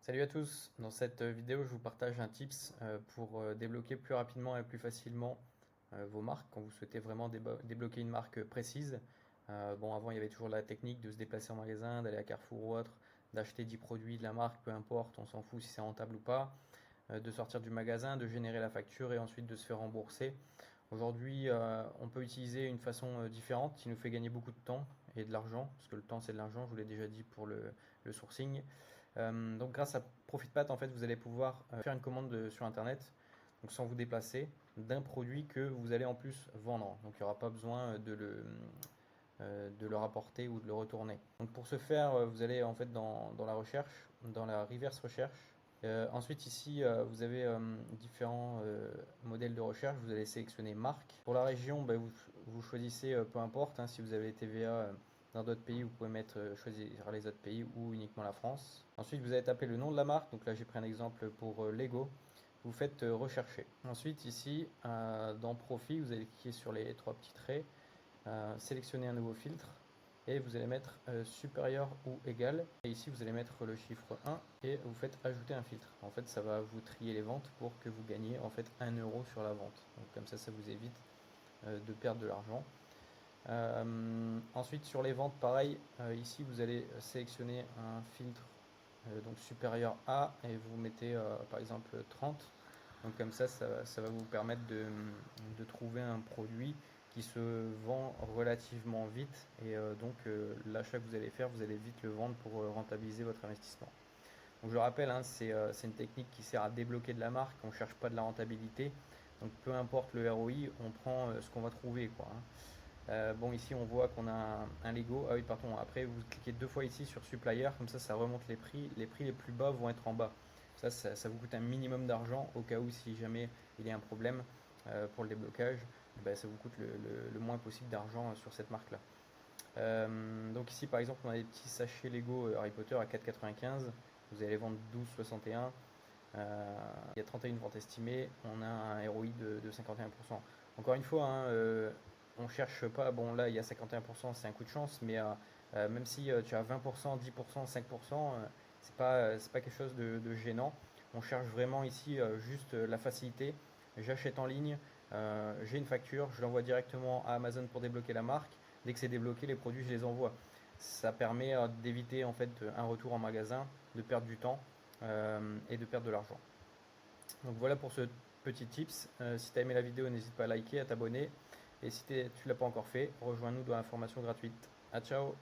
Salut à tous, dans cette vidéo je vous partage un tips pour débloquer plus rapidement et plus facilement vos marques quand vous souhaitez vraiment débloquer une marque précise. Bon, avant il y avait toujours la technique de se déplacer en magasin, d'aller à Carrefour ou autre, d'acheter 10 produits de la marque, peu importe, on s'en fout si c'est rentable ou pas, de sortir du magasin, de générer la facture et ensuite de se faire rembourser. Aujourd'hui, on peut utiliser une façon différente qui nous fait gagner beaucoup de temps et de l'argent, parce que le temps c'est de l'argent, je vous l'ai déjà dit pour le sourcing. Donc grâce à ProfitPat, en fait, vous allez pouvoir faire une commande sur Internet, donc sans vous déplacer, d'un produit que vous allez en plus vendre. Donc il n'y aura pas besoin de le rapporter ou de le retourner. Donc pour ce faire, vous allez en fait dans la recherche, dans la reverse recherche. Ensuite ici, vous avez différents modèles de recherche. Vous allez sélectionner marque. Pour la région, ben, vous choisissez peu importe. Si vous avez TVA dans d'autres pays, vous pouvez choisir les autres pays ou uniquement la France. Ensuite, vous allez taper le nom de la marque. Donc là, j'ai pris un exemple pour Lego. Vous faites rechercher. Ensuite, ici, dans Profit, vous allez cliquer sur les trois petits traits, sélectionner un nouveau filtre et vous allez mettre supérieur ou égal. Et ici, vous allez mettre le chiffre 1 et vous faites ajouter un filtre. En fait, ça va vous trier les ventes pour que vous gagniez en fait 1 euro sur la vente. Donc, comme ça vous évite de perdre de l'argent. Ensuite, sur les ventes, pareil, ici vous allez sélectionner un filtre donc supérieur à et vous mettez par exemple 30. Donc comme ça va vous permettre de trouver un produit qui se vend relativement vite et donc l'achat que vous allez faire, vous allez vite le vendre pour rentabiliser votre investissement. Donc je rappelle, c'est une technique qui sert à débloquer de la marque, on ne cherche pas de la rentabilité. Donc peu importe le ROI, on prend ce qu'on va trouver, quoi. Bon, ici on voit qu'on a un Lego. Ah oui, pardon. Après, vous cliquez deux fois ici sur Supplier, comme ça remonte les prix. Les prix les plus bas vont être en bas. Ça vous coûte un minimum d'argent au cas où si jamais il y a un problème pour le déblocage, ben, ça vous coûte le moins possible d'argent sur cette marque-là. Donc ici par exemple on a des petits sachets Lego Harry Potter à 4,95. Vous allez les vendre 12,61. Il y a 31 ventes estimées. On a un ROI de 51%. Encore une fois, on cherche pas. Bon là il y a 51%, c'est un coup de chance, mais même si tu as 20%, 10%, 5%, c'est pas quelque chose de gênant. On cherche vraiment ici juste la facilité. J'achète en ligne, j'ai une facture, je l'envoie directement à Amazon pour débloquer la marque. Dès que c'est débloqué, les produits, je les envoie. Ça permet d'éviter en fait un retour en magasin, de perdre du temps et de perdre de l'argent. Donc voilà pour ce petit tips. Si tu as aimé la vidéo, n'hésite pas à liker, à t'abonner. Et si tu ne l'as pas encore fait, rejoins-nous dans la formation gratuite. À ciao!